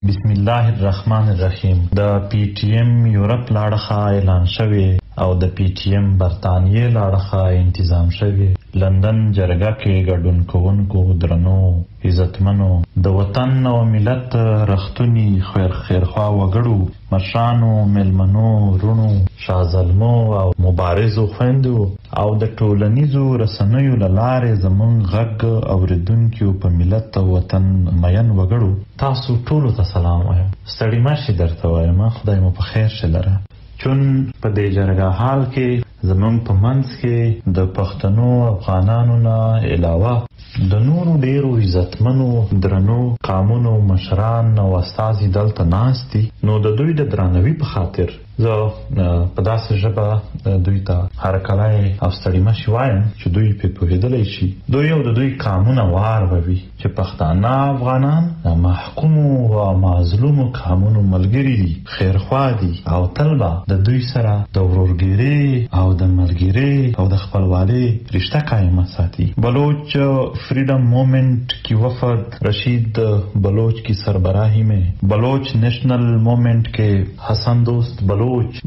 بسم الله الرحمن الرحیم. د پی ټی ایم یورپ لاړخه اعلان شوی او د پی ټی ایم برطانیې لاړخه انتظام شوی لندن جرګه کې ګډون کوونکو درنو عزتمنو د وطن او ملت رښتونی خیرخوا وګړو مشرانو میلمنو رونو شازلمو او مبارزو خویندو او د ټولنیزو رسنیو له لارې زموږ غږ اوریدونکو په ملت او وطن مین وګړو تاسو ټولو ته سلام وایم. ستړي مه شئ درته وایم، خدای مو په خیر شه لره. چون په دې جرګه حال کې زموږ په منځ کې د پښتنو افغانانو نه علاوه د نورو ډیرو عزتمنو درنو قامونو مشران او استازي دلته ناست دي. نو د دوی د درناوي په خاطر زه په داسې ژبه دوی ته هرکلی او ستړي مه شئ وایم چې دوی پرې پوهېدلی شي. دوی او د دوی قامونه وار به وي چې پښتانه افغانان د محکومو او مظلومو قامونو ملګري دي، خیرخوا دي او تل به د دوی سره د ورورګیرۍ او د ملګرۍ او د خپلوالۍ رشته قایمه ساتي. بلوچ فریڈم موومنٹ کی وفد رشید بلوچ کی سربراہی میں بلوچ نیشنل موومنٹ کے حسن دوست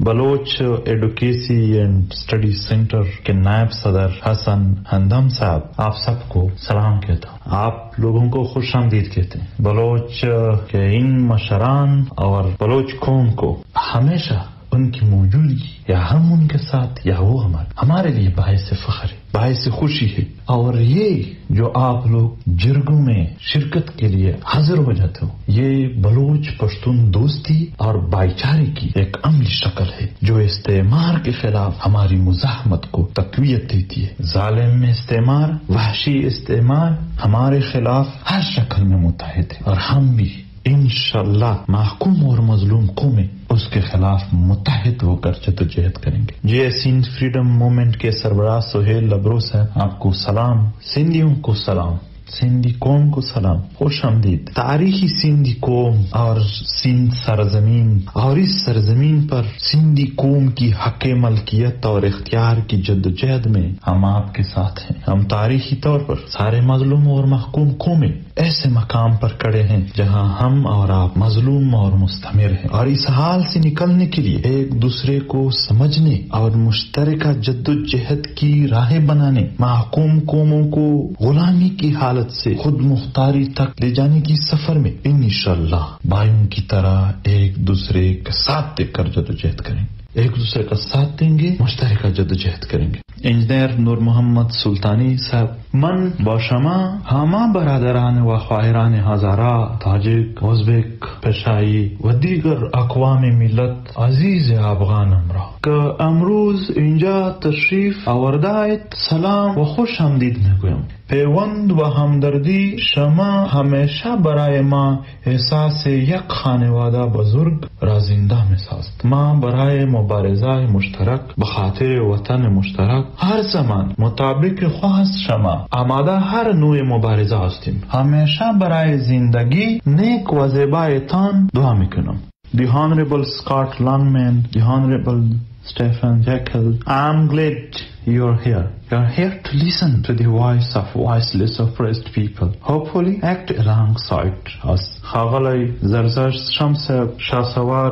بلوچ ایڈوکیسی اینڈ اسٹڈی سینٹر کے نائب صدر حسن ہندم صاحب آپ سب کو سلام کہتا ہوں. آپ لوگوں کو خوش آمدید کہتے ہیں. بلوچ کے ان مشران اور بلوچ قوم کو ہمیشہ ان کی موجودگی یا ہم ان کے ساتھ یا وہ ہمارے لیے باعث فخر ہے، باعث خوشی ہے. اور یہ جو آپ لوگ جرگوں میں شرکت کے لیے حاضر ہو جاتے ہو، یہ بلوچ پشتون دوستی اور بھائی چارے کی ایک عملی شکل ہے جو استعمار کے خلاف ہماری مزاحمت کو تقویت دیتی ہے. ظالم استعمار، وحشی استعمار ہمارے خلاف ہر شکل میں متحد ہے اور ہم بھی انشاءاللہ محکوم اور مظلوم قومیں اس کے خلاف متحد ہو کر جدوجہد کریں گے. جی سندھ فریڈم موومنٹ کے سربراہ سہیل لبرو صاحب آپ کو سلام، سندھیوں کو سلام، سندھی قوم کو سلام، خوش آمدید. تاریخی سندھی قوم اور سندھ سرزمین اور اس سرزمین پر سندھی قوم کی حق ملکیت اور اختیار کی جدوجہد میں ہم آپ کے ساتھ ہیں. ہم تاریخی طور پر سارے مظلوم اور محکوم قومیں ایسے مقام پر کڑے ہیں جہاں ہم اور آپ مظلوم اور مستمر ہیں، اور اس حال سے نکلنے کے لیے ایک دوسرے کو سمجھنے اور مشترکہ جدوجہد کی راہیں بنانے، محکوم قوموں کو غلامی کی حالت سے خود مختاری تک لے جانے کی سفر میں انشاءاللہ بھائیوں کی طرح ایک دوسرے کا ساتھ دے کر جدوجہد کریں گے، ایک دوسرے کا ساتھ دیں گے، مشترکہ جدوجہد کریں گے. انجینئر نور محمد سلطانی صاحب، من با شما همه برادران و خواهران هزاره، تاجیک، ازبک، پشایی و دیگر اقوام ملت عزیز افغانم را که امروز اینجا تشریف آورده‌اید سلام و خوش آمدید میگویم. پیوند و همدردی شما همیشه برای ما احساس یک خانواده بزرگ را زنده می‌سازد. ما برای مبارزه مشترک به خاطر وطن مشترک هر زمان مطابق خواست شما آماده هر نوع مبارزه هستیم. همیشه برای زندگی نیک و زیبایتان دعا میکنم. The Honorable Scott Longman, the Honorable Stephen Jekyll, I'm glad you're here. You're here to listen to the voice of voiceless oppressed people. Hopefully act alongside us. خاغلی زرزش شمس صاحب، شاسوار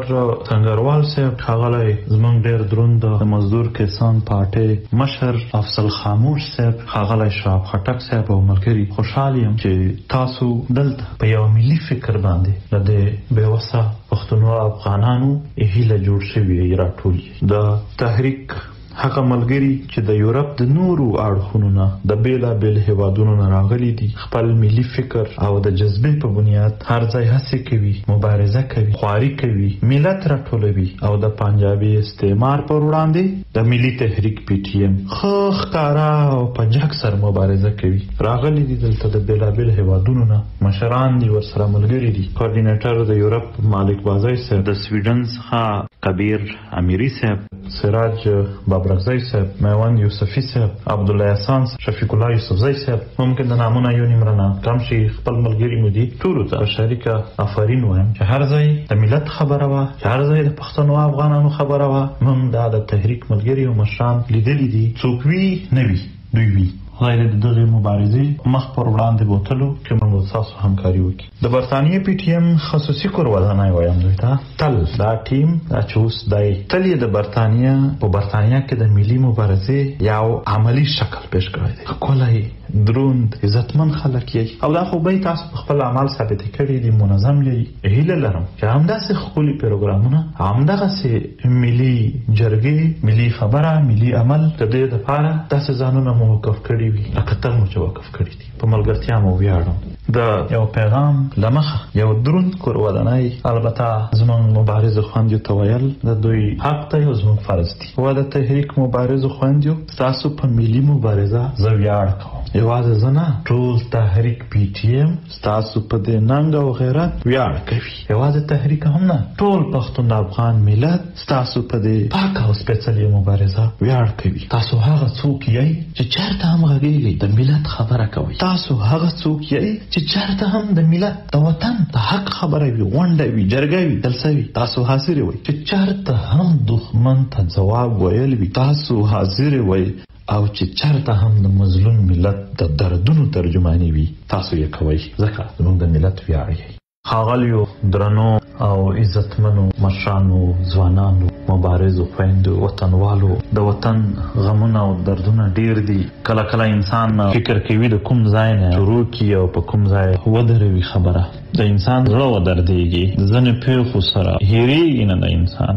سنگروال صاحب، خاغلی زمونږ ډیر دروند د مزدور کسان پارټۍ مشر افضل خاموش صاحب، خاغلی شعب خټک صاحب او ملګري، خوشحال یم چې تاسو دلته په یو ملي فکر باندې د دې بېوسه پښتنو افغانانو هیله جوړ شوي راټول د تحریک هغه ملګري چې د یورپ د نورو اړخونو نه د بیلابیل هیوادونو نه راغلي دي، خپل ملي فکر او د جذبې په بنیاد هر ځای هڅې کوي، مبارزه کوي، خواري کوي، ملت راټولوي او د پنجابي استعمار پر وړاندې د ملي تحریک پی ټی ایم ښکارا او پنجاک سره مبارزه کوي. راغلي دي دلته د بیلابیل هیوادونو نه، مشران دي ورسره ملګري دي. کوارډینیټر د یورپ مالک بازی صاحب، د سویډن څخه کبیر امیری صاحب، سراج بابرغزی صاحب، میوند یوسفی صاحب، عبدالله احسان، شفیق الله یوسفزی صاحب، ممکن د نامونه یو نیمرنه کم شي، خپل ملګري مو دي. ټولو ته شریکه آفرین وایم چې هر ځای د ملت خبره وه، چې هر ځای د پښتنو افغانانو خبره وه، موږ دا د تحریک ملګري او مشران لیدلي دي. څوک وي نه وي، دوی وي غیر د دغې مبارزې مخ پر وړاندې بوتلو کې موږ تاسو همکاري وکړي. د برطانیې پی ټی ایم خصوصي کورودنۍ وایم دوی ته تل دا ټیم دا چې اوس دی تل یې د برطانیا کې د ملي مبارزې یو عملی شکل پیش کړی دی. ښکلی دروند عزتمن خلک یې او دا خو به تاسو په خپل عمل ثابت کړي دي منظم یې. هیله لرم چې همداسې ښکلي پروګرامونه همدغسې ملي جرګې ملي خبره ملي عمل د دې دپاره داسې ځانونه موقف کړي وي لکه تل مو چې وقف کړي دي. په ملګرتیا مو ویاړم. د یو پیغام له مخه یو دروند کورودنۍ البته زموږ مبارزو خویندو ته ویل د دوی حق دی او زموږ فرض دی. و د تحریک مبارزو خویندو ستاسو په ملي مبارزه زه ویاړ کوم. یوازې زه نه ټول تحریک پی ټی ایم ستاسو په دې ننګ او غیرت ویاړ کوي. یوازې تحریک هم نه ټول پښتون افغان ملت ستاسو په دې پاک او سپېڅلې مبارزه ویاړ کوي. تاسو هغه څوک یې چې چېرته هم غږیږئ د ملت خبره کوئ. تاسو هغه څوک یې چې چېرته هم د ملت د وطن د حق خبره وي غونډه وي جرګه وي جلسه وي تاسو حاضر وئ. چې چېرته هم دښمن ته ځواب ویل وي تاسو حاضر وئ. او چې چېرته هم د مظلوم ملت د دردونو ترجماني وي تاسو یې کوئ ځکه زموږ د ملت ویاړ یې. ښاغلیو درنو او عزتمنو مشرانو ځوانانو مبارزو خویندو وطنوالو د وطن غمونه او دردونه ډیر دي. کله کله انسان فکر کوي د کوم ځای نه شروع کړي او په کوم ځای ودروي خبره. د انسان زړه ودردېږي د ځینې پیښو سره هېرېږي نه د انسان.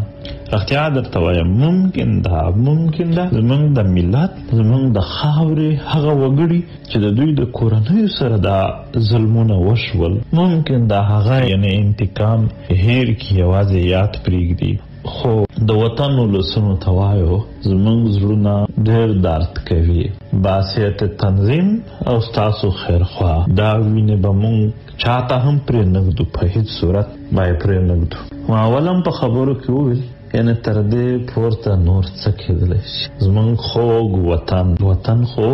رښتیا درته وایم ممکن ده زموږ د ملت زموږ د خاورې هغه وګړي چې د دوی د کورنیو سره دا ظلمونه وشول ممکن ده هغه یعنی انتقام هیر کی یوازې یاد پرېږدي. خو د وطن ولسونو ته وایو زموږ زړونه ډېر درد کوي. باسیت تنظیم او ستاسو خیرخوا دا وینې به مونږ چاته هم پرې نږدو په هیڅ صورت باید پرې نږدو. اولم په خبرو کې وویل یعنی تر دې پورته نور څه کېدلی شي. زموږ خوږ وطن خو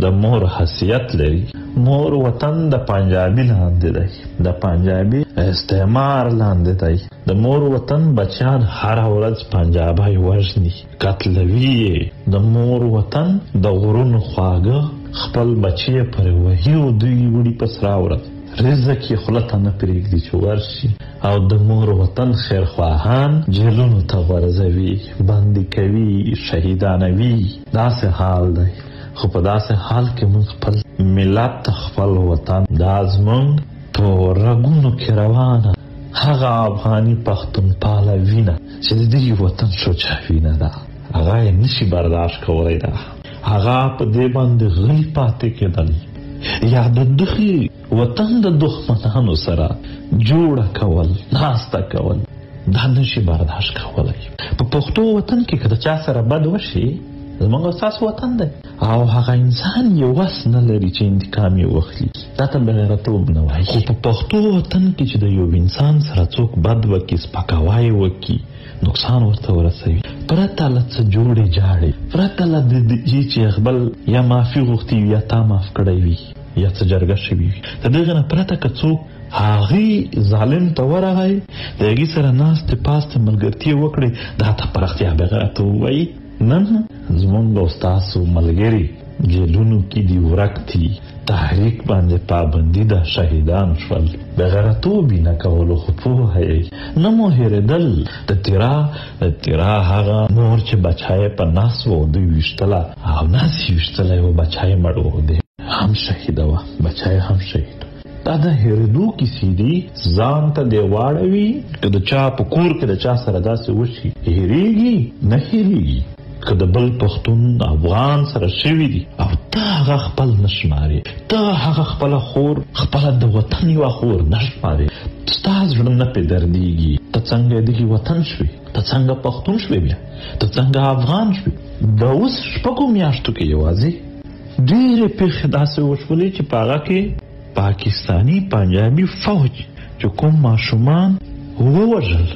د مور حیثیت لري. مور وطن د پنجابي لاندې دی د پنجابي استعمار لاندې دی. د مور وطن بچیان هر ورځ پنجابی وژني قتلوي. د مور وطن د غرونو خواږه خپل بچی پرې وهي او دوی وړي په سره ورځ رزق یې خوله ته نه پرېږدي چې ورشي. او د مور وطن خیرخواهان جیلونو ته غورځوي بندي کوي شهیدانوي. داسې حال دی. خو په داسې حال کې موږ خپل ملت خپل وطن دا زموږ په رګونو کې روانه هغه افغاني پښتونپاله وینه چې د دې وطن شجاع وینه ده هغه یې نشي برداشت کولی. ده هغه په دې باندې غلی پاتې کېدل یا د دغې وطن د دښمنانو سره جوړه کول ناسته کول دا نشي برداشت کولی. په پښتو وطن کې که د چا سره بد وشي زموږ ستاسو وطن دی او هغه انسان یې وس نه لري چې انتقام یې واخلي. دا ته بغیرتوب نه وایي. خو په پښتو وطن کې چې د یو انسان سره څوک بد وکړي سپکاوی وکړي نقصان ورته ورسوي پرته له څه جوړې جاړې پرته له دې چې خپل یا معافي غوښتي وي یا تا معاف کړی وي یا څه جرګه شوي وي د دغه نه پرته که څوک هغې ظالم ته ورغی د هغې سره ناستې پاستې ملګرتیا وکړي دا ته په رښتیا بغیرتوب وایي. نن زموږ او ستاسو ملګري جیلونو کې دي ورک دي تحریک باندې پابندي ده شهیدان شول. بغیرتوب یې نه کولو خو پوهه یې نه مو هېرېدل د تیرا هغه مور چې بچی په ناس و دوی ویشتله او ناس یې ویشتلی و بچی مړ و دی هم شهیده وه بچی هم شهید. دا د هېرېدو کیسې دي ځان ته دې واړوي که د چا په کور کې د چا سره داسې وشي هېرېږي نه هېرېږي. که د بل پښتون افغان سره شوي دي او ته هغه خپل نه شمارې ته هغه خپله خور خپله د وطن یوه خور نه شمارې ستا زړه نه پرې دردېږي. ته څنګه دغې وطن شوې ته څنګه پښتون شوې بیا ته څنګه افغان شوې. د اوس شپږو میاشتو کې یوازې ډېرې پیښې داسې وشولې چې په هغه کې پاکستانی پنجابي فوج چې کوم ماشومان ووژل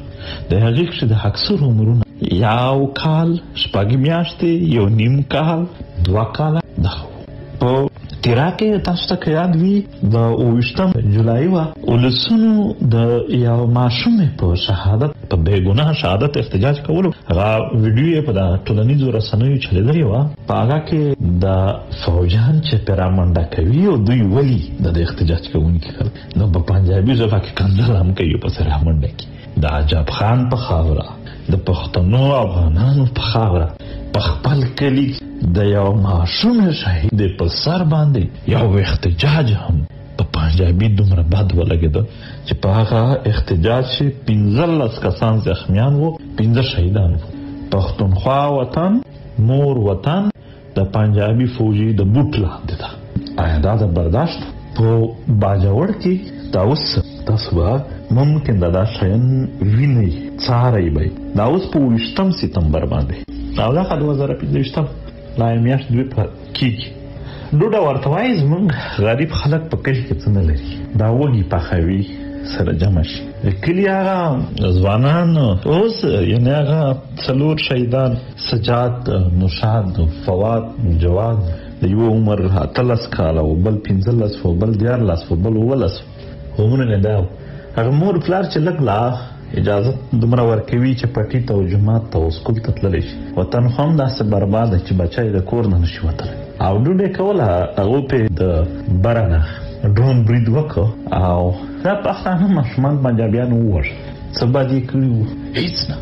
د هغې کښې د اکثرو عمرونه یو کال شپږ میاشتې یو نیم کال 2 کاله دا په تیرا کې تاسو ته یاد وي د 28 جولای ولسونو د یو ماشوم په شهادت په بې ګناه شهادت احتجاج کولو هغه ویډیو په د ټولنیزو رسنیو چلیدلی و. په هغه کې د فوجان چې پیرامنډه کوي او دوی ولی د احتجاج کوونکي خلک نو په پنجابي ژبه کې کنځل هم کوي په سره منډه کې د عجب خان په خاوره د پښتنو افغانانو په خاوره په خپل کلی د یو ماشوم شهید په سر باندې یو احتجاج هم په پنجابي دومره بد ولګېده چې په هغه احتجاج کې 15 کسان زخمیان وو، 15 شهیدان وو. پښتونخوا وطن مور وطن د پنجابي فوجي د بوټ لاندې ده. آیا دا د برداشت په باجوړ کې دا اوس تاسو ممکن دا شین ویني څاري به دا اوس په 28 سپتمبر باندې دا د 2015 لا میاشت دوی په کې ډوډه ورته وایي زمونږ غریب خلک په کلی کې څه نه لري دا وږي پخوي سره جمع شي کلی هغه ځوانان اوس یعنی هغه څلور شهیدان سجاد نوشاد فواد جواد د یو عمر 13 کال او بل 15 او بل 14 او بل 19 همونه نه دا هغه مور پلار چې لګ لا اجازه دومره ورکوي چې پټي ته او جماعت ته او سکول ته تللی شي وطن خو هم داسې برباده چې بچی د کور نه نشي وتلی او ډوډۍ کوله هغو پې د بره نه ډرون برید وکړه او دا پښتانه ماشومان پنجابیانو ووژل څه بد یې کړي وو هېڅ نه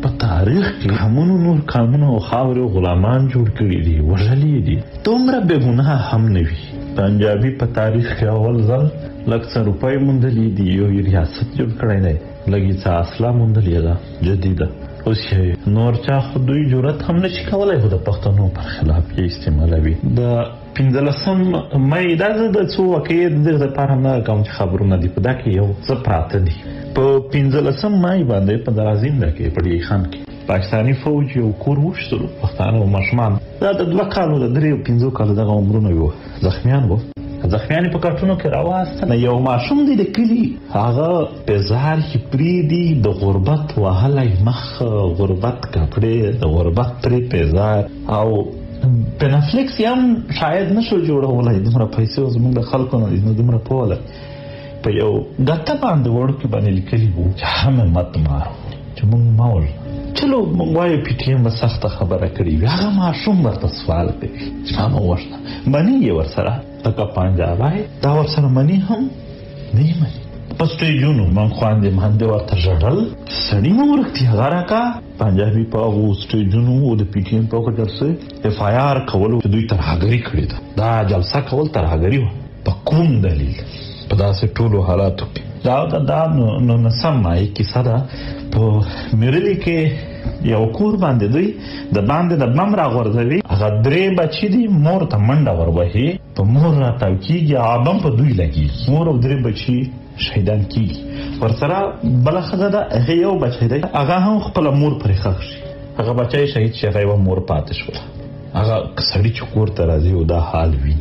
په تاریخ کې قومونو نور قومونه او خاورې غلامان جوړ کړي دي وژلي دي دومره بې ګناه هم نه وي پنجابي په تاریخ کې اول ځل لږ څه روپۍ موندلي دي یو ریاست جوړ کړی دی لږ یې څه اصله موندلې ده جدیده اوس یې نور چا خو دوی جرأت هم نشي کولی خو د پښتنو پر خلاف یې استعمالوي د 15 مۍ دا زه د څو واقعې دغه دپاره نه کوم چې خبرونه دي په دا کې یو څه پراته دي په 15 مۍ باندې په درازینده کې په ډي خان کې پاکستاني فوج یو کور وشتلو پښتانه او ماشومان دا د 2 کالو د 3 او 5 کالو دغه عمرونه وو زخمیان وو زخمیان په کارټونو کې راوستل یو ماشوم دی د کلي هغه بازار کې پریدي د غربت وهلی مخ غربت کپړې د غربت پرې بازار او پنافلیکس هم شاید نشو جوړولی دومره پیسې زموږ د خلکو نه دي نو دومره پوله په یو ګته باندې وړوکې باندې لیکلي وو چې همت مارو چې موږ مول چلو موږ وایو پی ټي ایم به سخته خبره کړې وي هغه ماشوم ورته سوال کوي چې ما ووژنه مني یې ورسره لکه پنجابی دا ورسره مني هم نه یې مني په سټیجونو من خواندې مهندې ورته ژړل سړي مو ورکتي هغه راکړه پنجابي په هغو سټیجونو او د پی ټي ایم په وخت درسه اف آی آر کولو چې دوی ترهګري کړې ده دا جلسه کول ترهګري وه په کوم دلیل په داسې ټولو حالاتو کې دا نو نسمه یې کیسه ده په میرلي کې یو کور باندې دوی د باندې د بم راغورځوي هغه 3 بچي دي مور ته منډه وروهي په مور راتاو کېږي هغه بم په دوی لګېږي مور او 3 بچي شهیدان کېږي ورسره بله ښځه ده هغه یو بچی دی هغه هم خپله مور پرې ښخ شي هغه بچی شهید شي هغه یوه مور پاتې شوله هغه سړي چې کور ته راځي او دا حال وي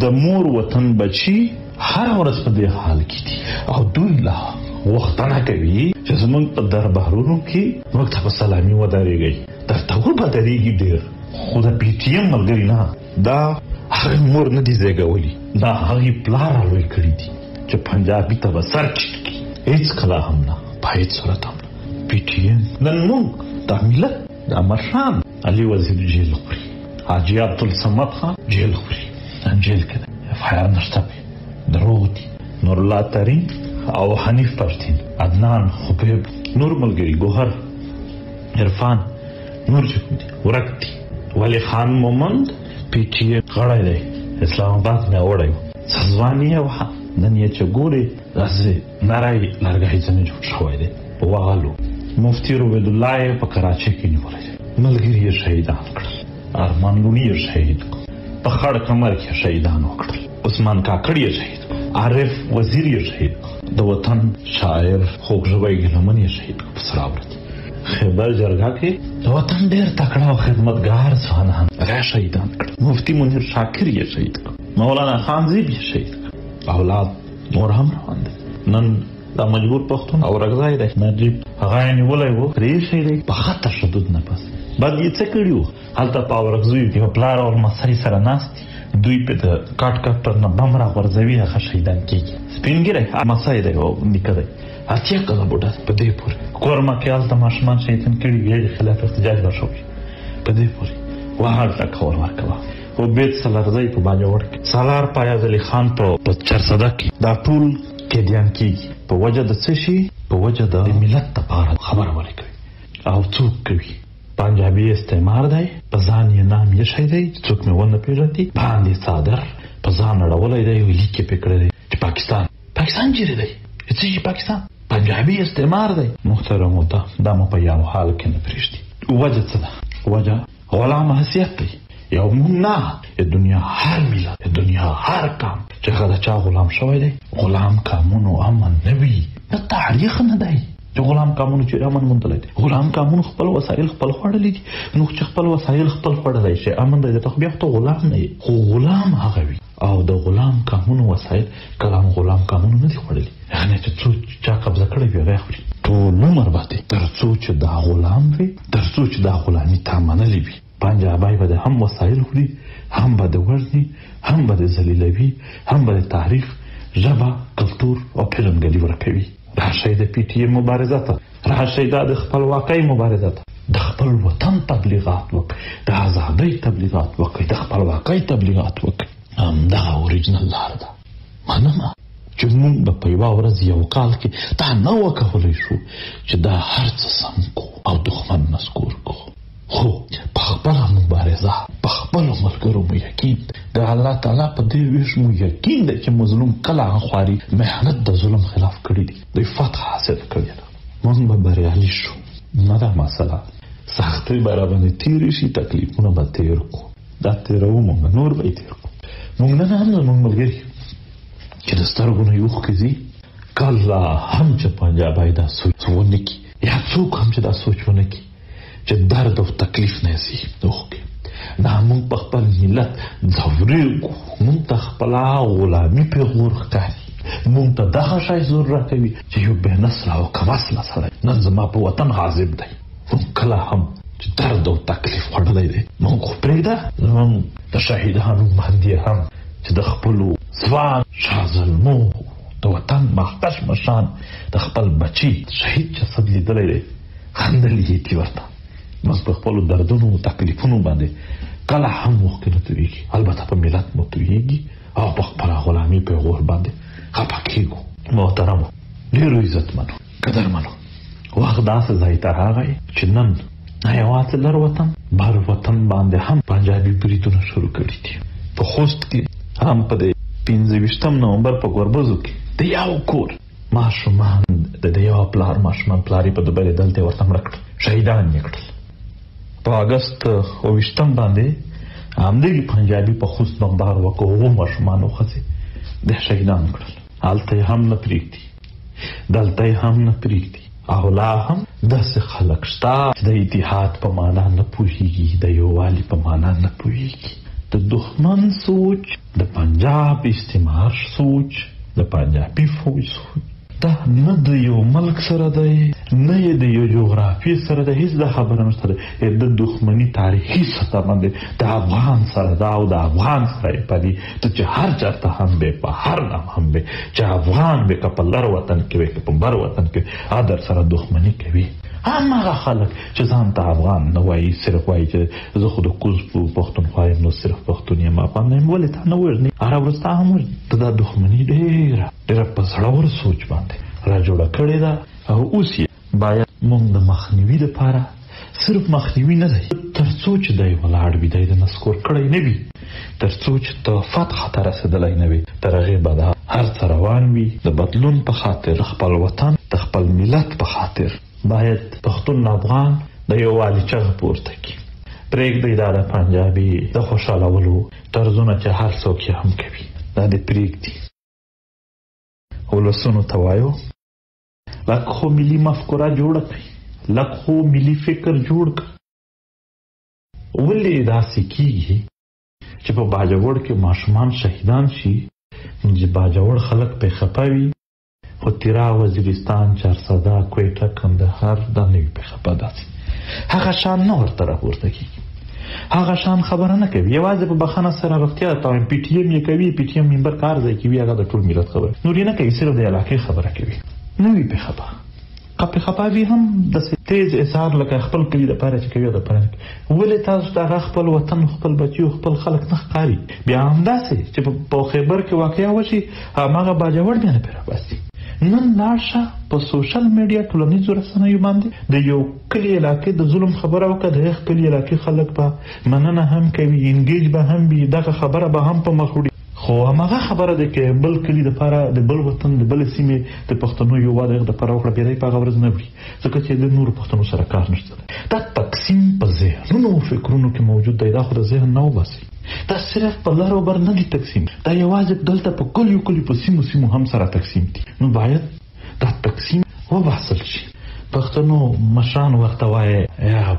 د مور وطن بچي هر ورځ په دې حال کې دي او دوی لا وختونه کوي چې زمونږ په دربارونو کې موږ ته په سلامي ودرېږئ درته وبدرېږي ډېر خو د پی ټي ایم ملګري نه دا هغې مور نه دي زېږولي دا هغې پلار رالوی کړي دي چې پنجابي ته به سر ټیټ کړي هېڅ کله هم نه په هېڅ صورت هم نه پی ټي ایم نن موږ دا ملت دا مشران علي وزیر جیل خوري حاجي عبدالصمد خان جیل خوري جیل کې دی اف آی آر نشته پې دروغ دي نورالله ترین او حنیف پښتین عدنان حبیب نور ملګری ګوهر عرفان نور چې ورک دي ولی خان مومند پی ټي ایم غړی دی اسلام آباد مې وړی ځوان یې وه نن یې چې ګورې داسې نری لرګی ځینې جوړ شوی دی په وغلو مفتي روبید الله یې په کراچۍ کې نیولی دی ملګري یې شهیدان کړل ارمان لوڼي یې شهید کړل په خړ کمر کې شهیدان وکړل عثمان کاکړ یې شهید کړل عارف وزیر یې شهید کړل د وطن شاعر خوږژبی ګیلمن یې شهید کړل په سراورد خیبر جرګه کې د وطن ډېر تکړه او خدمتګار ځوانان هغه شهیدان کړل مفتي منیر شاکر یې شهید کړل مولانا خانزیب یې شهید کړل اولاد نور هم روان دي نن دا مجبور پښتون او رګځای دی نجیب هغه یې نیولی و پرې شی دی په ښه تشدد نه پس بد یې څه کړي وو هلته په اورکزیو کې په پلار او لمسی سره ناست دوی په د کاټ نه بم را غورځوي هغه شهیدان کېږي. سپین ږیری مسای دی او نیکه دی 80 کاله بوډا په دې پورې کورما کې هلته ماشومان شهیدان کړي وي خلاف احتجاج وشوي په دې پورې وهلته کول ورکوه او بیت سلارزی په باجوړ کې سالار پایاز علي خان په چرسده کې دا ټول قیدیان کېږي په وجه د څه شي په وجه د ملت لپاره خبره ورکوي او څوک کوي پنجابي استعمار دی په ځان یې نام یې شی دی څوک مې ونه پیژني باندې صادر په ځان اړولی دی او لیک یې پې کړی دی چې پاکستان چیرې دی څه شي پاکستان پنجابي استعمار دی. محترمو دا مو په یو حال کې نه پرېږدي. وجه څه ده؟ وجه غلام حیثیت دی. یو مونږ نه د دنیا هر ملت د دنیا هر قام چې هغه د چا غلام شوی دی غلام قامونو امن نه وي نه تاریخ نه دی چې غلام قامونو چې امن موندلی دی. غلام قامونو خپل وسایل خپل خوړلی دي نو چې خپل وسایل خپل خوړلی شي امن دی ته بیا ته غلام نه یې خو غلام هغه وي او د غلام قامونو وسایل کلام غلام قامونو نه دي خوړلی یعنې چې څوک چا قبضه کړی وي هغه خوري ټول عمر باندې تر څو چې دا غلام وي تر څو چې دا غلامي تا منلې وي پنجابی به هم وسایل خوري هم به د ورځي هم به د ذلیلوي هم به د تاریخ ژبه کلتور او پیژندګلوي ورکوي. راشئ د پی ټي ایم مبارزه ته راشئ دا د خپلواکۍ مبارزه ته د خپل وطن تبلیغات وکړئ د ازادۍ تبلیغات وکړئ د خپلواکۍ تبلیغات وکړئ. همدغه اوریجنل لار ده. مننه چې موږ به په یوه ورځ یو کال کې دا نه وکولی شو چې دا هر څه سم کو او دښمن نسکور کو خو په خپله مبارزه په خپلو ملګرو مو یقین د الله تعالی په دې ویش مو یقین دی چې مظلوم کله هغه خواري محنت د ظلم خلاف کړي دي دوی فتح حاصل کړې ده. موږ به بریالي شو نه ده مسله سختۍ به راباندې تېرې شي تکلیفونه به تېر کړو دا تېروو موږ نور به یې تېر کړو. موږ نه هم زموږ ملګري چې د سترګو نه یې اوښکې ځي کله هم چې پنجابی دا سوچ ونه کړي یا څوک هم چې دا سوچ ونه کړي چې درد او تکلیف نه سي اوښکې دا موږ په خپل ملت ځورېږو موږ ته خپله غلامي پیغور ښکاري موږ ته دغه شی زور راکوي چې یو بې نسله او کمسله سړی نن زما په وطن غاضب دی موږ کله هم چې درد او تکلیف خوړلی دی موږ خو پرېږده زموږ د شهیدانو باندې هم چې د خپلو ځوان شازلمو د وطن مخکش مشان د خپل بچي شهید جسد لیدلی دی خندلي یې دي ورته موږ په خپلو دردونو او تکلیفونو باندې کله هم اوښکې نه تویېږي البته په ملت مو تویېږي او په خپله غلامي پیغور باندې خفه کېږو. محترمو ډېرو عزتمنو قدرمنو وخت داسې ځای ته راغی چې نن نه یوازې لر وطن بر وطن باندې هم پنجابي بریدونه شروع کړي دي. په خوست کې هم په د 25 نومبر په ګوربزو کې د یو کور ماشومان د یو پلار ماشومان پلار یې په دوبلې دلته ورته مړه کړل شهیدان یې کړل. په اګست 28 باندې همدغې پنجابي په خوست بمبار وکړو هغو ماشومانو ښځې د شهیدان کړل. هلته یې هم نه پرېږدي دلته یې هم نه پرېږدي او لا هم داسې خلک شته چې د اتحاد په معنا نه پوهېږي د یووالي په معنا نه پوهېږي. د دښمن سوچ د پنجاب استعمار سوچ د پنجابي فوج سوچ دا نه د یو ملک سره دی نه یې د یو جغرافي سره دی هیڅ د خبره نشته دی د دښمني تاریخي سطح باندې د افغان سره دا او د افغان سره یې پدې ته چې هر چېرته هم به په هر نام هم به چې افغان به که په لر وطن کې وي که په بر وطن کې در سره دښمني کوي. هماغه خلک چې ځان ته افغان نه وایي صرف وایي چې زه خو د کوز پښتونخوا یم نو صرف پښتون یم افغان نه یم ولې تا نه وژنې هره ورځ تا هم وژنې ته دا دښمني ډېره په زړور سوچ باندې را جوړه کړې ده او اوس یې باید موږ د مخنیوي دپاره صرف مخنیوي نه دی تر څو چې دی ولاړ وي دی د نسکور کړی نه وي تر څو چې ته فتح ته رسېدلی نه وي تر هغې به دا هر څه روان وي د بدلون په خاطر خپل وطن د خپل ملت په خاطر باید پښتون افغان د یووالي چغه پورته کړي. پرېږدئ دا د پنجابي د خوشحالولو طرزونه چې هر څوک یې هم کوي دا دې پرېږدي. ولسونو ته وایو لږ خو ملي مفکوره جوړه کړئ لږ خو ملي فکر جوړ کړئ. ولې داسې کېږي چې په باجوړ کې ماشومان شهیدان شي چې باجوړ خلک پرې خفه وي خو تیرا وزیرستان چارسده کویټه کندهار دا نه وي پرې خفه داسې هغه شان نه ورته راپورته کېږي. هغه شان خبره نه کوي، یوازې په بخښنه سره رښتیا ته پی ټي ایم یې کوي، پی ټي ایم منبر کار ځای کوي، هغه د ټول ملت خبره نور یې نه کوي، صرف د علاقې خبره کوي. نه وي پې خبه که پې خفه وي هم داسې تیز اظهار لکه خپل کلي دپاره چې کوي دپاره کوي. ولې تاسو ته هغه خپل وطن، خپل بچي، خپل خلک نه ښکاري؟ بیا همداسې چې په خیبر کې واقعه وشي هماغه باجوړ بیا نه پرې راباسي. نن لاړ شه په سوشل میډیا ټولنیزو رسنیو باندې د یو کلي علاقې د ظلم خبره وکړه، د هغې کلي علاقې خلک به مننه هم کوي، انګیج به هم وي، دغه خبره به هم په مخ وړي. خو هماغه خبره ده چې بل کلي دپاره د بل وطن د بلې سیمې د پښتنو یو واده هغې دپاره وکړه، بیا دی په هغه ورځ نه وړي، ځکه چې د نورو پښتنو سره کار نشته. دا تقسیم په ذهنونو او فکرونو کې موجود دی، دا خو د ذهن نه وباسي. دا صرف په لر او بر نه دي تقسیم، دا یوازې دلته په کلیو په سیمو هم سره تقسیم دي. نو باید دا تقسیم وبحثل شي. پښتنو مشران ورته وایي یا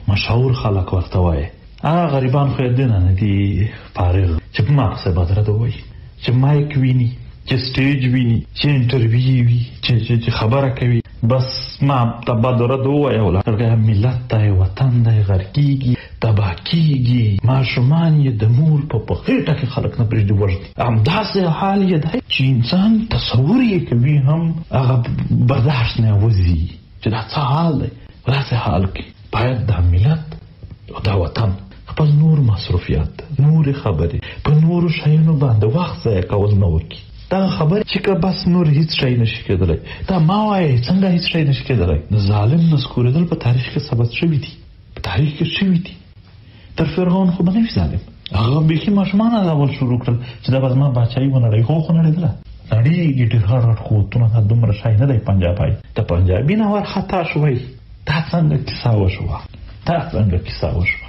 مشهور خلک ورته وایي، هغه غریبان خو یې دنه نه دي فارغ چې په ما پسې بدره ده وایي، چې مایک ویني، چې سټیج ویني، چې انټرویو وي، چې خبره کوي، بس ما ته بدره ده ووایه ولاړ ملت دی، وطن دی، غرقېږي، تباه کېږي، ماشومان یې د مور په خېټه کې خلک نه پرېږدي وژني. همداسې حال یې دی چې انسان تصور یې کوي هم هغه برداشت نه وځي چې دا څه حال دی. داسې حال کې باید دا ملت او دا وطن خپل نور مصروفیات، نور خبرې په نورو شیانو باندې وخت ضایع کول نه وکړي. دا خبرې چې که بس نور هیڅ شی نشي کېدلی، دا ما وایي څنګه هیڅ شی نشي کېدلی؟ د ظالم نسکورېدل په تاریخ کې ثبت شوي دي، په تاریخ کې شوي دي. تر فرعون خو به نه وي ظالم، هغه بیخي ماشومان عذابول شروع کړل چې دا به زما باچایي ونړوي، خو نړېدله. نړېږي ډېر غټ قوتونه، دا دومره شی نه دی پنجابی. د پنجابي نه ورخطا شوی، دا څنګه کیسه وشوه، دا څنګه کیسه وشوه.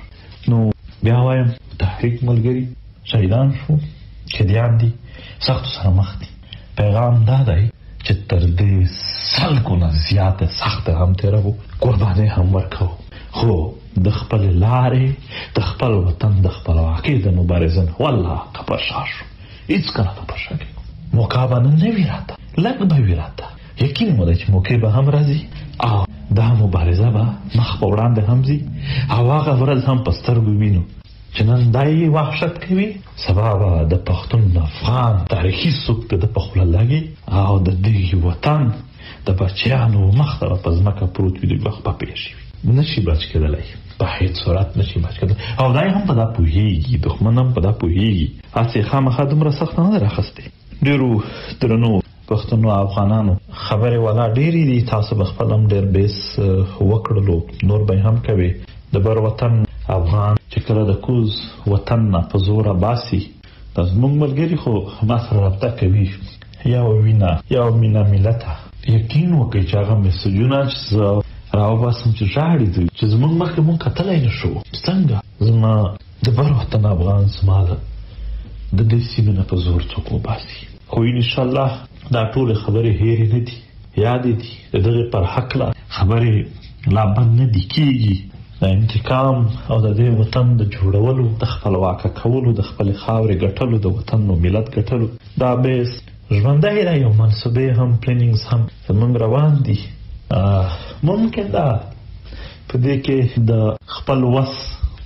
نو بیا وایم تحریک ملګري شهیدان شو، قیدیان دي، سختو سره مخ دي. پیغام دا دی چې تر دې سلګو نه زیاته سخته هم تېروو، قربانۍ هم ورکوو، خو د خپل لارې، د خپل وطن د خپلواکۍ د مبارزې نه والله که پر شا شو، هېڅکله نه پر شا کېږو. موقع به نن نه وي راته، لږ به وي راته، یقین مو دی چې موقع به هم راځي او دا مبارزه به مخ په وړاندې هم ځي او هغه ورځ هم په سترګو وینو چې نن دای وحشت کوي، سبا به د پښتون افغان تاریخي سوک د په خوله لګي او د دې وطن د بچیانو مخ ته په ځمکه پروت وي، د وخت به پېښ وي، نشي بچ کېدلی، په هېڅ صورت نشي بچ کېدلی. او دا هم په دا پوهېږي، دښمن هم په دا پوهېږي، هسې خامخا دومره سخته نه ده راخیستې. ډېرو درنو پښتنو افغانانو خبرې والا ډېرې دي، تاسو به خپل هم ډېر بیس وکړلو، نور به هم کوي. د بر وطن افغان چې کله د کوز وطن نه په زوره باسي، دا زموږ ملګري خو ما سره رابطه کوي، یا وینه یا مینه ملته، یقین وکړئ چې هغه میسجونه چې زه راوباسم چې ژاړي دوی چې زموږ مخکې مونږ کتلی نه شو، څنګه زما د بر وطن افغان زما د دې سیمې نه په زور څوک وباسي. خو انشاءالله دا ټولې خبرې هېرې نه دي، یادې دي. د دغې پر حقله خبرې لا بند نه دي کېږي. د انتقام او د دې وطن د جوړولو، د خپلواکه کولو، د خپلې خاورې ګټلو، د وطن او ملت ګټلو دا بیس ژوندی دی او منصوبې هم پلینینګز هم زموږ روان دي. ممکن دا په دې کې د خپل وس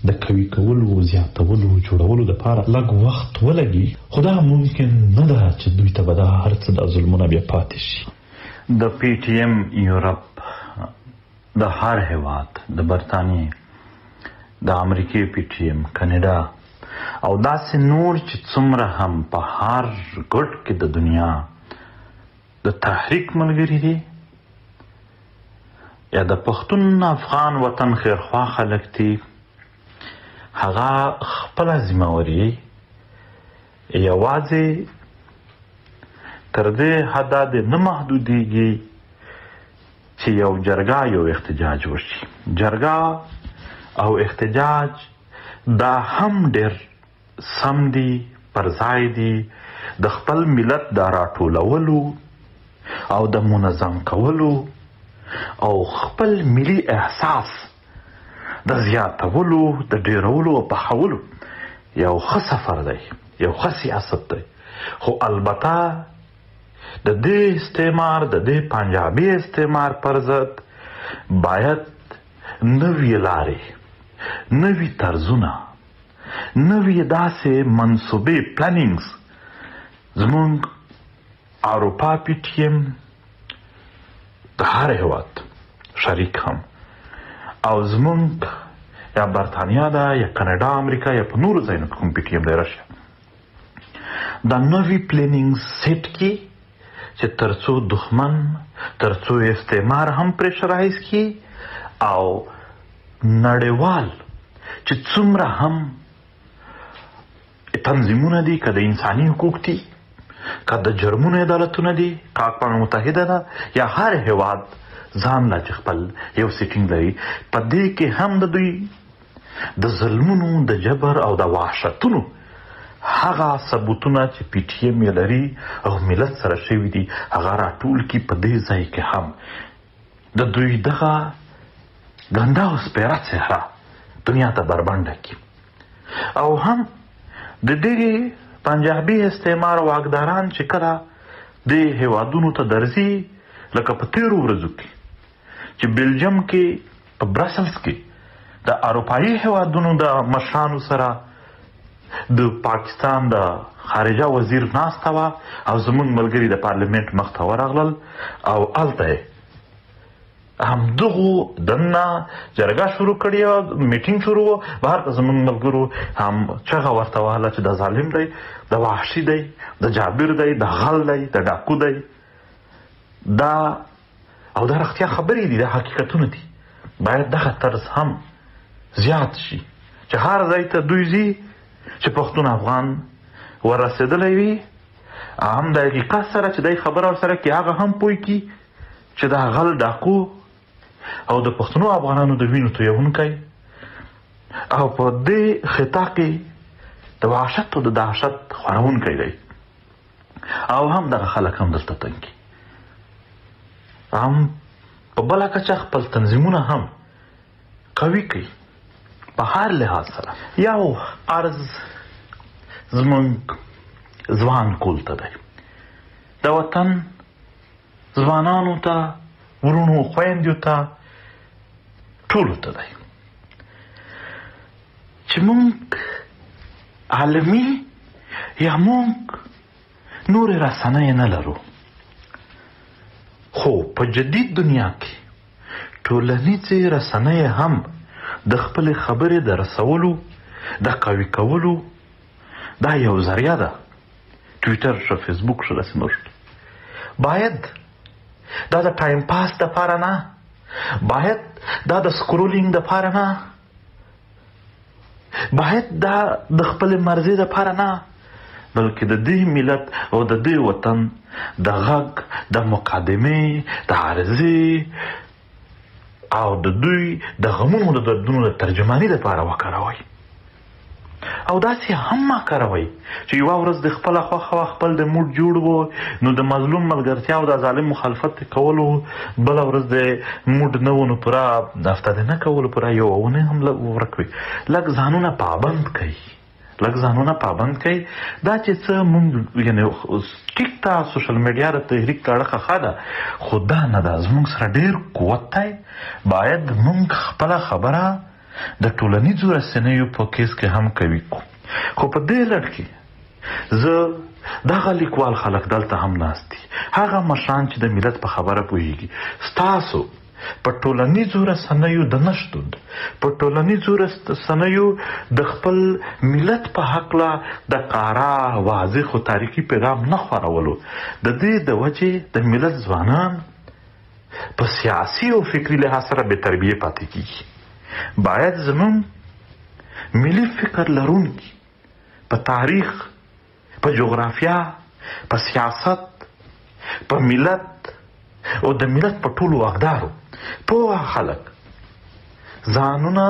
د قوي کولو، زیاتولو، جوړولو دپاره لږ وخت ولګي، خو دا ممکن نه ده چې دوی ته به دا هر څه د ظلمونه بیا پاتې شي. د پی ټي ایم یورپ، د هر هیواد، د برطانیې، د امریکې پی ټي ایم، کاناډا او داسې نور چې څومره هم په هر ګوټ کې د دنیا د تحریک ملګري دي یا د پښتون افغان وطن خیرخوا خلک دي، هغه خپله ذمهواري یوازې تر دې حده د نه محدودېږي چې یو جرګه یو احتجاج وشي. جرګه او احتجاج دا هم ډېر سم دي، پر ځای دي، د خپل ملت د راټولولو او د منظم کولو او خپل ملي احساس د زیاتولو، د ډیرولو او پخولو یو ښه سفر دی، یو ښه سیاست دی. خو البته د دې استعمار، د دې پنجابي استعمار پر ضد باید نوې لارې، نوي طرزونه، نوي داسې منصوبې پلانینګز زمونږ اروپا پی ټي ایم د هر هېواد شریک هم او زمونږ یا برطانیا ده یا کاناډا امریکا یا په نورو ځایونو کې کوم پی ټي ایم دی راشي دا نوي پلانینګ سیټ کې چې ترڅو دښمن ترڅو استعمار هم پریشرایز کړي او نړیوال چې څومره هم تنظیمونه دي که د انساني حقوق دي که د جرمونو عدالتونه دي که اقوام متحده ده یا هر هیواد ځان لا چې خپل یو سیټینګ لري په دې کې هم د دوی د ظلمونو د جبر او د وحشتونو هغه ثبوتونه چې پی ټي ایم یې لري او ملت سره شوي دي هغه راټول کړي په دې ځای کې هم د دوی دغه ګنده او سپیره څهره دنیا ته بربنډه کړي او هم د دې پنجابي استعمار واکداران چې کله دې هیوادونو ته درځي لکه په تیرو ورځو کې چې بلجیم کې په برسلز کې د اروپایي هیوادونو د مشرانو سره د پاکستان د خارجه وزیر ناسته وه او زموږ ملګري د پارلیمنت مخ ته ورغلل او هلته یې همدغو دننه جرګه شروع کړې وه میټینګ شروع و بهر ته زموږ ملګرو هم چغه ورته وهله چې د ظالم دی د وحشي دی د جابر دی د غل دی د ډاکو دی دا او دا رښتیا خبرې دي دا حقیقتونه دي باید دغه طرز هم زیات شي چې هر ځای ته دوی ځي چې پښتون افغان ورسېدلی وي هم د حقیقت سره چې دی خبره ورسره کړي هغه هم پوه کړي چې دا غل ډاکو او د پښتنو افغانانو د وینو تویونکی او په دې خطا کې د وحشت او د دهشت خورونکی دی او هم دغه خلک هم دلته تنګي هم په بله کچه خپل تنظیمونه هم قوي کوي په هر لحاظ سره یو عرض زمونږ ځوان کول ته دی د وطن ځوانانو ته ورونو خویندو ته ټولو ته دی چې مونږ عالمي یا مونږ نورې رسنۍ نه لرو خو په جدید دنیا کې ټولنیزې رسنۍ هم د خپلې خبرې د رسولو د قوي کولو دا یو ذریعه ده ټویټر شو فیسبوک شو داسې نور باید دا د ټایم پاس دپاره نه باید دا د سکرولینګ دپاره نه باید دا د خپلې مرضۍ دپاره نه بلکې د دې ملت او د دې وطن د غږ د مقدمې د عرضې او د دوی د غمونو د دردونو د ترجماني دپاره وکاروئ او داسې هم مه کاروئ چې یوه ورځ د خپله خوښه وه خپل د موډ جوړ و نو د مظلوم ملګرتیا او د ظالم مخالفت کولو بله ورځ د موډ نه و نو پوره افتاده نه کولو پوره یوه اونۍ هم ورک وي لږ ځانونه پابند کوي لږ ځانونه پابند کوي دا چې څه مونږ یعنې ټیک ته سوشل میډیا د تحریک ته اړخه ښه ده خو دا نه ده زموږ سره ډېر قوت دی باید مونږ خپله خبره د ټولنیزو رسنیو په کیس کې هم کوي خو په دې لړ کې زه دغه لیکوال خلک دلته هم ناست دي هغه مشران چې د ملت په خبره پوهیږي ستاسو په ټولنیزو رسنیو د نشتون په ټولنیزو رسنیو د خپل ملت په هکله د قاره واضح و تاریخي پیغام نه خورولو د دې د وجې د ملت ځوانان په سیاسي او فکري لحاظ سره بې تربیې پاتې کیږي باید زمون ملي فکر لرونکي په تاریخ په جغرافیا په سیاست په ملت او د ملت په ټولو اقدارو پوه خلک ځانونه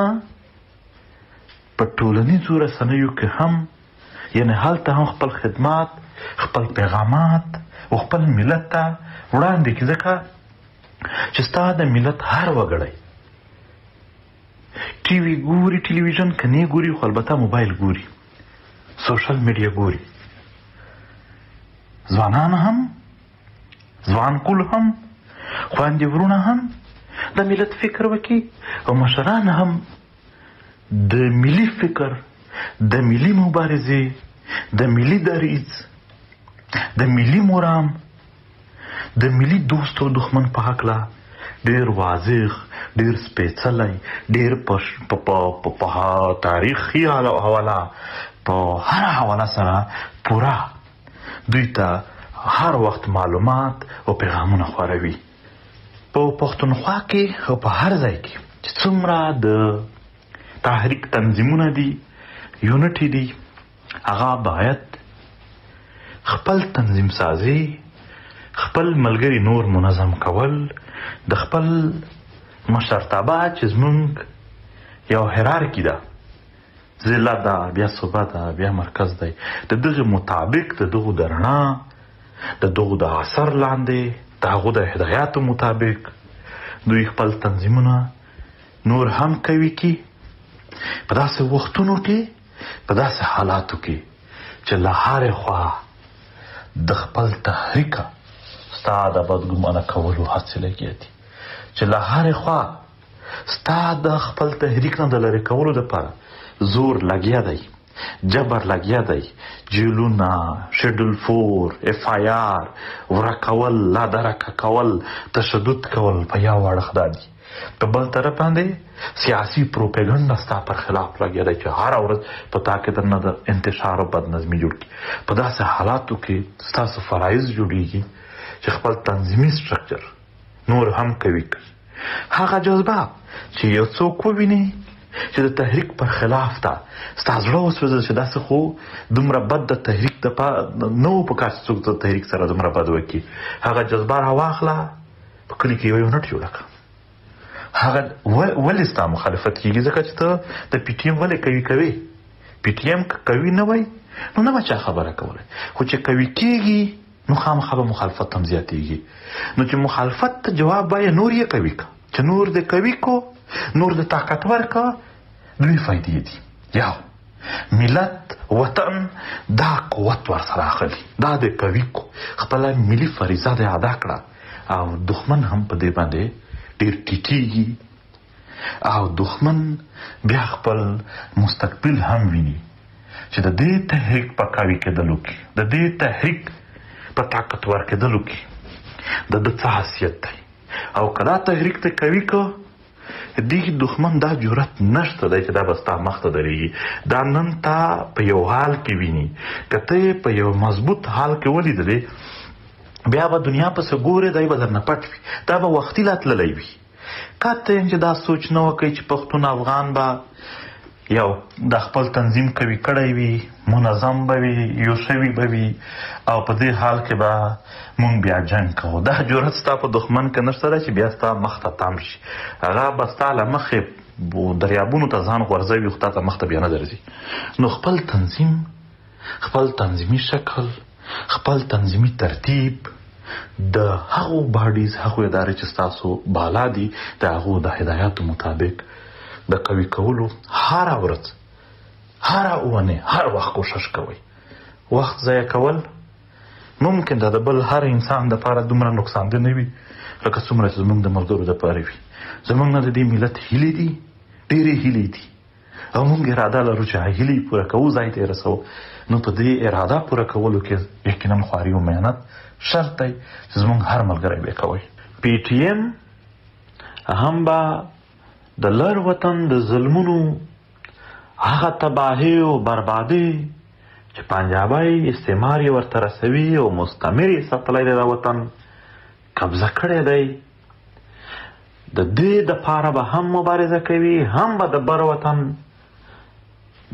په ټولنیزو رسنیو کې هم یعنې هلته هم خپل خدمات خپل پیغامات او خپل ملت ته وړاندې کړي ځکه چې ستا د ملت هر وګړی ټي وي ګوري ټلویزیون که نه ګوري خو البته موبایل ګوري سوشل میډیا ګوري ځوانان هم ځوانکول هم خویندې ورونه هم د ملت فکر وکړي او مشران هم د ملي فکر، د ملي مبارزې، د ملي دریځ، د ملي مرام، د ملي دوست او دښمن په هکله ډېر واضح، ډېر سپېڅلی، ډېر په تاریخي حواله، په هر حواله سره پوره دوی ته هر وخت معلومات او پیغامونه خوروي. په پښتونخوا کې او په هر ځای کې چې څومره د تحریک تنظیمونه دي، یونټي دي، هغه باید خپل تنظیم سازي، خپل ملګري نور منظم کول، د خپل مشرتابه چې زمونږ یو هرارکي ده، ضلع ده، بیا صوبه ده، بیا مرکز دی، د دغه مطابق، د دغو د رڼا، د دغو د اثر لاندې، د هغو د هدایاتو مطابق دوی خپل تنظیمونه نور هم کوي کی په داسې وختونو کې، په داسې حالاتو کې چې له هرې خوا د خپل تحریکه ستا د بدګمانه کولو هڅې لګیا دي، چې له هرې خوا ستا د خپل تحریک نه د لرې کولو دپاره زور لګیا دی، جبر لګیا دی، جیلونه، شیډول 4، FIR، ورکول، لا درکه کول، تشدد کول په یو اړخ دا دي. په بل طرف باندې سیاسي پروپیګنډا ستا پر خلاف لګیا دی چې هره ورځ په تا کې درنه د انتشار او بدنظمي جوړ کړي. په داسې حالاتو کې ستاسو فرایض جوړیږي چې خپل تنظیمي سټرکچر نور هم قوي کړي. هغه جذبه چې یو څوک وویني چې د تحریک پر خلاف ده، ستا زړه وسوځي چې داسې خو دومره بد د تحریک نه و په کار چې څوک د تحریک سره دومره بد وکړي. هغه جذبه راواخله، په کلي کې یو یونټ جوړه کړه. هغه ولې ستا مخالفت کېږي؟ ځکه چې ته د PTM ولې کوي. PTM که کوي نه وای نو نه به چا خبره کوله، خو چې کوي کېږي نو خامخا به مخالفت هم زیاتېږي. نو چې مخالفت ته جواب باید نور یې کوي که چې نور د کوي کو، نور د طاقتور که، دوی فایدې دي. یو ملت، وطن، دا قوت ورسره اخلي، دا د کوي کو خپله ملي فریضه د ادا کړه، او دښمن هم په دې باندې ډېر ټیټېږي، او دښمن بیا خپل مستقبل هم ویني چې د دې تحریک په قوي کېدلو کې، د دې تحریک په طاقتور کېدلو کې د ده څه حیثیت دی. او که دا تحریک ته قوي که، دې دښمن دا جرأت نشته دی چې دا به ستا مخ ته درېږي. دا نن تا په یو حال کې ویني، که ته یې په یو مضبوط حال کې ولیدلې، بیا به دنیا پسې ګورې، دی به درنه پټ وي، دا به وختي لا تللی وي. که ته چې دا سوچ نه وکړئ چې پښتون افغان به یو د خپل تنظیم قوي کړی وي، منظم به وي، یو شوي به وي، او په دې حال کې به مونږ بیا جنګ کوو، دا جرأت ستا په دښمن کې نشته دی چې بیا ستا مخ ته تم شي. هغه به ستا له مخې دریابونو ته ځان غورځوي، خو تا ته مخ ته بیا نه درځي. نو خپل تنظیم، خپل تنظیمي شکل، خپل تنظیمي ترتیب د هغو باډیز، هغو ادارې چې ستاسو بالا دي، د هغو د هدایاتو مطابق د قوي کولو هره ورځ، هره اونۍ، هر وخت کوشش کوئ. وخت ضایع کول ممکن ده د بل هر انسان دپاره دومره نقصان ده نه وي لکه څومره چې زموږ د ملګرو دپاره وي. زموږ نه د دې ملت هیلې دي، ډېرې هیلې دي، او موږ اراده لرو چې هغه هیلې پوره کوو، ځای ته یې رسوو. نو په دې اراده پوره کولو کې یقینا خواري او محنت شرط دی چې زموږ هر ملګری به کوي. PTM هم به د لر وطن د ظلمونو هغه تباهي او بربادي چې پنجابی استعمار یې ورته رسوي او مستعمر یې ساتلی دی دا وطن، قبضه کړی دی، د دې دپاره به هم مبارزه کوي، هم به د بر وطن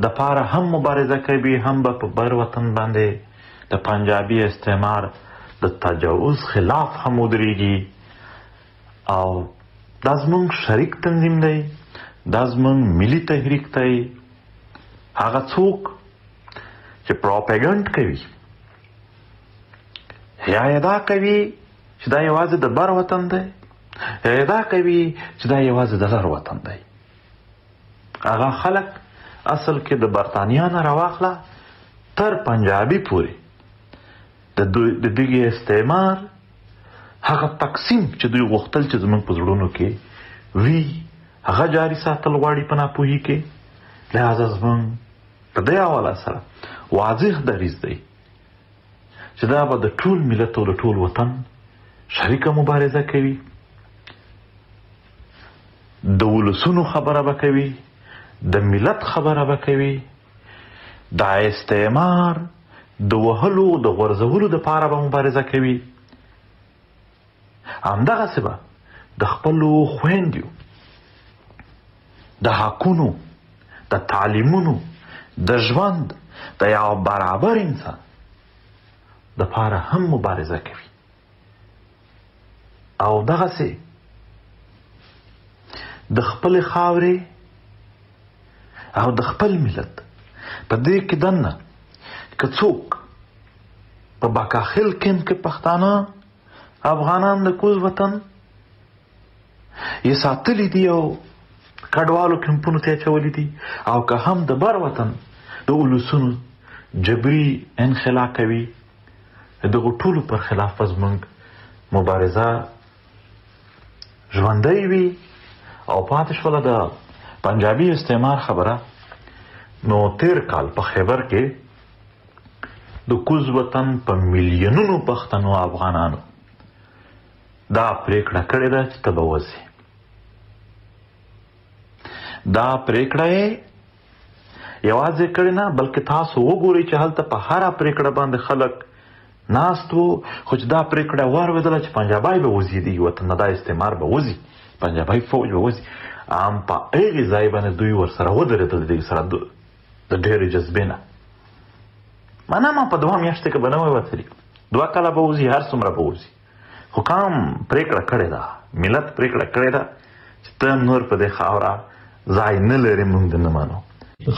دپاره هم مبارزه کوي، هم به په بر وطن باندې د پنجابي استعمار د تجاوز خلاف هم ودرېږي. او دا زمونږ شریک تنظیم دی، دا زمونږ ملي تحریک دی. هغه څوک چې پروپیګنډ کوي یا ادا کوي چې دا یوازې د بر وطن دی، یا ادا کوي چې دا یوازې د لر وطن دی، هغه خلک اصل کې د برطانیا نه راواخله تر پنجابي پورې د دغې استعمار هغه تقسیم چې دوی غوښتل چې زموږ په زړونو کې وي، هغه جاري ساتل غواړي په ناپوهي کې. لہذا زموږ په دې حواله سره واضح دریځ دی چې دا به د ټول ملت او د ټول وطن شریکه مبارزه کوي، د ولسونو خبره به کوي، د ملت خبره به کوي، د استعمار د وهلو د غورځولو دپاره به مبارزه کوي. همدغسې به د خپلو خویندیو د حقونو، د تعلیمونو، د ژوند د یو برابر انسان دپاره هم مبارزه کوي. او دغسې د خپلې خاورې او د خپل ملت په دې کې دننه که څوک په باکاخل کمپ کې پښتانه افغانان د کوز وطن یې ساتلي دي او کډوالو کمپونو ته اچولي دي، او که هم د بر وطن د ولسونو جبري انخلا کوي، دغو ټولو پر خلاف زموږ مبارزه ژوندی وي. او پاتې شوله د پنجابي استعمار خبره، نو تیر کال په خیبر کې د کوز وطن په میلیونونو پښتنو افغانانو دا پریکړه کړې ده چې ته به وځې. دا پریکړه یې یوازې کړې نه، بلکې تاسو وګورئ چې هلته په هره پریکړه باندې خلک ناست وو، خو چې دا پریکړه واورېدله چې پنجابی به وځي دې وطن نه، دا استعمار به وځي، پنجابی فوج به وځي، هم په هغې ځای باندې دوی ورسره ودرېدل، دې سره د ډېرې جذبې نه. معنا ما په 2 میاشتې کې به نه وی وتلي، 2 کاله به وځي، هر څومره به وځي، خو کام پریکړه کړې ده، ملت پریکړه کړې ده چې ته نور په دې خاوره ځای نه لرې، موږ دې نه منو.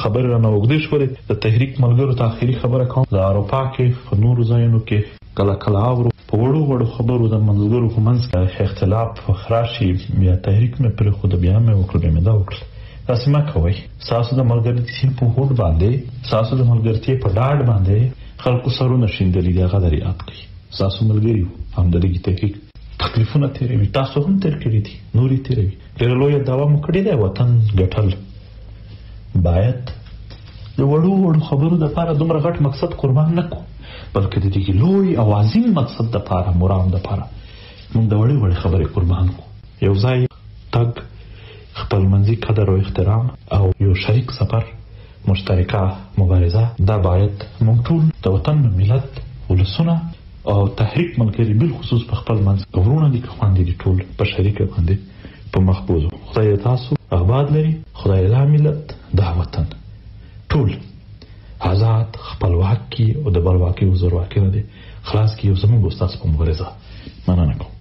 خبرې رانه اوږدې شولې. د تحریک ملګرو ته آخري خبره کوم، د اروپا کې په نورو ځایونو کې کله کله اورو په وړو وړو خبرو د منځګرو په منځ کې اختلاف راشي، بیا تحریک مې پرېښود، بیا مې وکړل، بیا مې دا وکړل. داسې مه کوئ. ستاسو د ملګرتیا په هوډ باندې، ستاسو د ملګرتیا په ډاډ باندې خلکو سرونه شیندلي دي، هغه در یاد کړئ. ستاسو ملګري وو، همدلګي تحریک تکلیفونه تېروي، تاسو هم تېر کړي دي، نور یې تېروي. ډېره لویه دعوا مو کړې ده، وطن ګټل. باید د وړو وړو خبرو دپاره دومره غټ مقصد قربان نه کړو، بلکې د دې لوی او عظیم مقصد دپاره، مرام دپاره موږ د وړې وړې خبرې قربان کړو. یو ځای تګ، خپلمنځي قدر او احترام او یو شریک سفر، مشترکه مبارزه، دا باید موږ ټول د وطن ملت، ولسونه او تحریک ملګري بالخصوص په خپل منځ ورونه دي که خویندې دي، ټول په شریکه باندې په مخ بوځو. خدای تاسو آباد لري، خدای دا ملت، دا وطن ټول آزاد خپلواکي او د بلواکي او زورواکي نه دي خلاص کړي، او زموږ ستاسو په مبارزه مننه کوم.